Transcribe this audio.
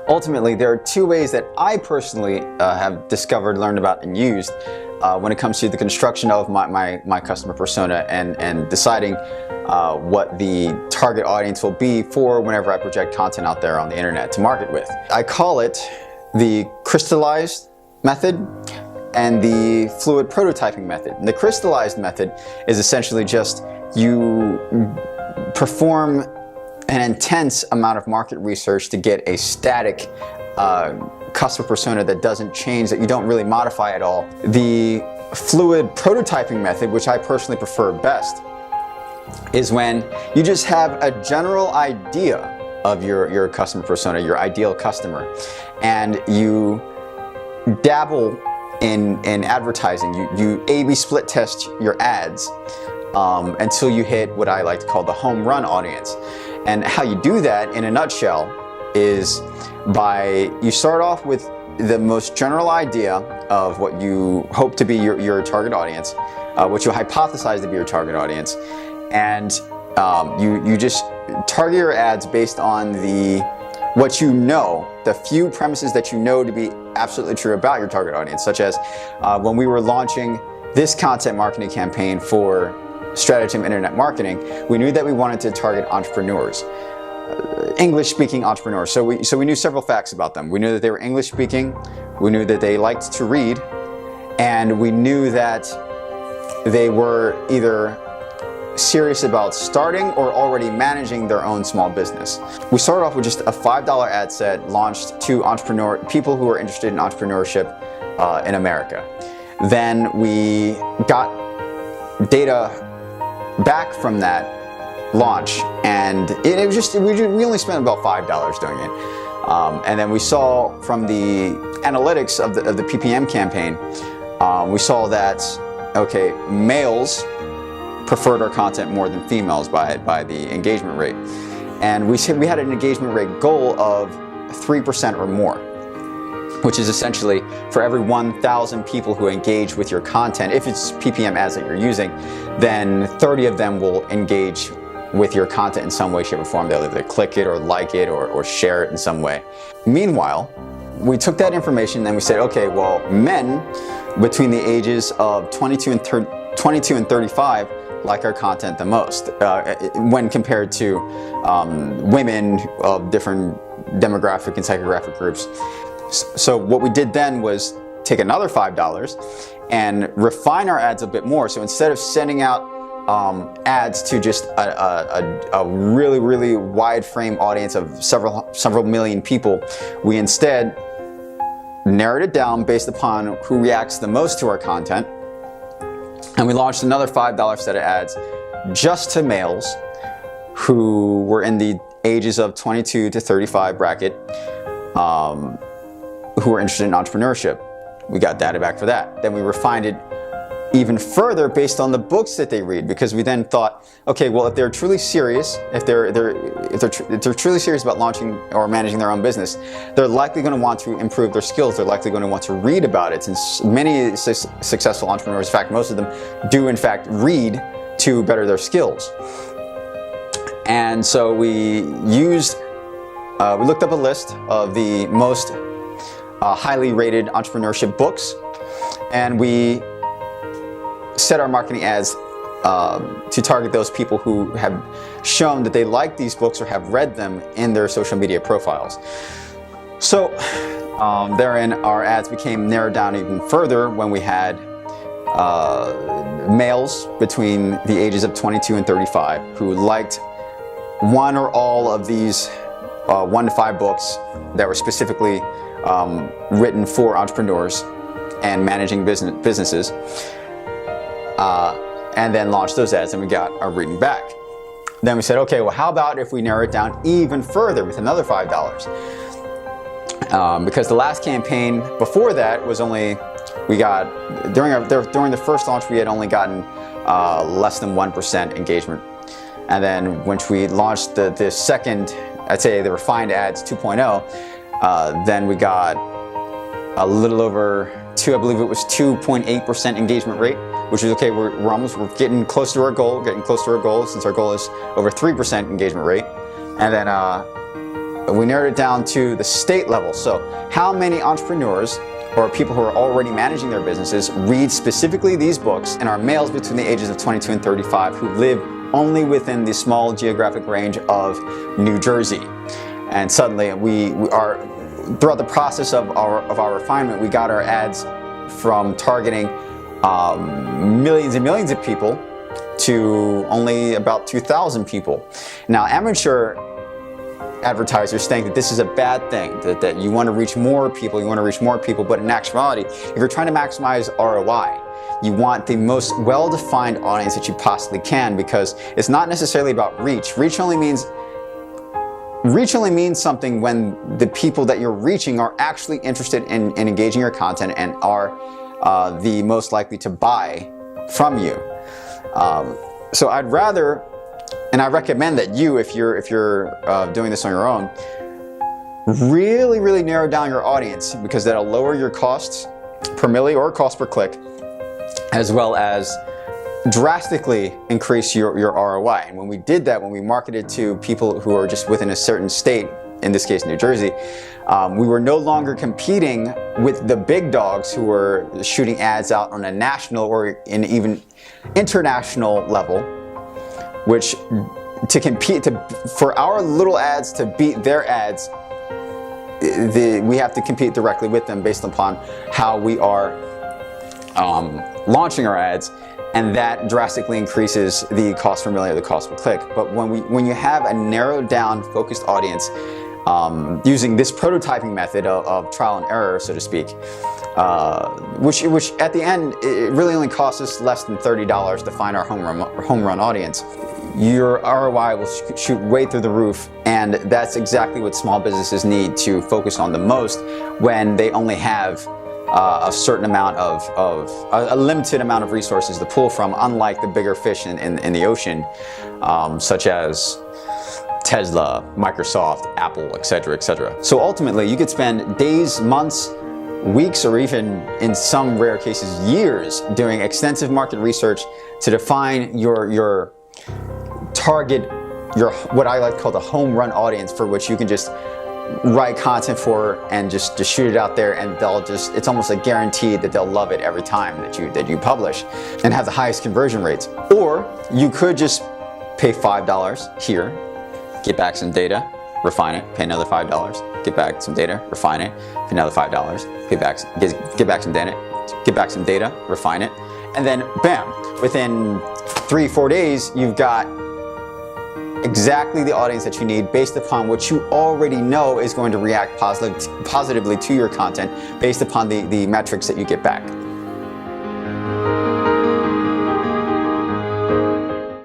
Ultimately, there are two ways that I personally have discovered, learned about, and used when it comes to the construction of my customer persona and deciding what the target audience will be for whenever I project content out there on the internet to market with. I call it the crystallized method and the fluid prototyping method. And the crystallized method is essentially just you perform an intense amount of market research to get a static customer persona that doesn't change, that you don't really modify at all. The fluid prototyping method, which I personally prefer best, is when you just have a general idea of your customer persona, your ideal customer, and you dabble in advertising. You A/B split test your ads until you hit what I like to call the home run audience. And how you do that in a nutshell is you start off with the most general idea of what you hope to be your target audience, what you hypothesize to be your target audience, and you just target your ads based on what you know, the few premises that you know to be absolutely true about your target audience, such as when we were launching this content marketing campaign for Stratagem Internet Marketing, we knew that we wanted to target entrepreneurs, English-speaking entrepreneurs. So we knew several facts about them. We knew that they were English-speaking, we knew that they liked to read, and we knew that they were either serious about starting or already managing their own small business. We started off with just a $5 ad set launched to people who are interested in entrepreneurship in America. Then we got data back from that launch, and it was just we only spent about $5 doing it, and then we saw from the analytics of the PPM campaign, we saw that okay, males preferred our content more than females by the engagement rate, and we had an engagement rate goal of 3% or more, which is essentially for every 1,000 people who engage with your content, if it's PPM ads that you're using, then 30 of them will engage with your content in some way, shape, or form. They'll either click it or like it or share it in some way. Meanwhile, we took that information and we said, okay, well, men between the ages of 22 and 35 like our content the most when compared to women of different demographic and psychographic groups. So what we did then was take another $5 and refine our ads a bit more. So instead of sending out ads to just a really, really wide frame audience of several million people, we instead narrowed it down based upon who reacts the most to our content. And we launched another $5 set of ads just to males who were in the ages of 22 to 35 bracket, who were interested in entrepreneurship. We got data back for that. Then we refined it even further based on the books that they read, because we then thought, okay, well, if they're truly serious, if they're truly serious about launching or managing their own business, they're likely going to want to improve their skills. They're likely going to want to read about it, since many successful entrepreneurs, in fact, most of them do in fact read to better their skills. And so we looked up a list of the most highly rated entrepreneurship books, and we set our marketing ads to target those people who have shown that they like these books or have read them in their social media profiles. So therein our ads became narrowed down even further when we had males between the ages of 22 and 35 who liked one or all of these 1 to 5 books that were specifically written for entrepreneurs and managing businesses. And then launched those ads, and we got our reading back. Then we said, okay, well, how about if we narrow it down even further with another $5? Because the last campaign before that was during the first launch, we had only gotten less than 1% engagement. And then once we launched the second, I'd say the refined ads 2.0, then we got a little over I believe it was 2.8% engagement rate, which is okay. We're getting close to our goal, since our goal is over 3% engagement rate. And then we narrowed it down to the state level. So how many entrepreneurs or people who are already managing their businesses read specifically these books and are males between the ages of 22 and 35 who live only within the small geographic range of New Jersey. And suddenly we are, throughout the process of our refinement, we got our ads from targeting millions and millions of people to only about 2,000 people. Now, amateur advertisers think that this is a bad thing, that you want to reach more people, but in actuality, if you're trying to maximize ROI, you want the most well-defined audience that you possibly can, because it's not necessarily about reach. Reach only means something when the people that you're reaching are actually interested in engaging your content and are the most likely to buy from you. So I'd rather, and I recommend that you, if you're doing this on your own, really narrow down your audience, because that'll lower your costs per milli or cost per click, as well as drastically increase your ROI. And when we did that, when we marketed to people who are just within a certain state, in this case New Jersey, we were no longer competing with the big dogs who were shooting ads out on a national or in even international level, which to compete, for our little ads to beat their ads, we have to compete directly with them based upon how we are launching our ads, and that drastically increases the cost per million or the cost per click. But when you have a narrowed down, focused audience, using this prototyping method of trial and error, so to speak, which at the end, it really only costs us less than $30 to find our home run audience, your ROI will shoot way through the roof. And that's exactly what small businesses need to focus on the most when they only have a certain amount a limited amount of resources to pull from, unlike the bigger fish in the ocean, such as Tesla, Microsoft, Apple, etc., etc. So ultimately, you could spend days, months, weeks, or even in some rare cases years doing extensive market research to define your target, what I like to call the home run audience, for which you can just write content for and just shoot it out there, and it's almost like guaranteed that they'll love it every time that you publish and have the highest conversion rates. Or you could just pay $5 here, get back some data, refine it, pay another $5, get back some data, refine it, pay another $5, get back some data, refine it, and then bam, within 3-4 days, you've got exactly the audience that you need based upon what you already know is going to react positively to your content based upon the metrics that you get back.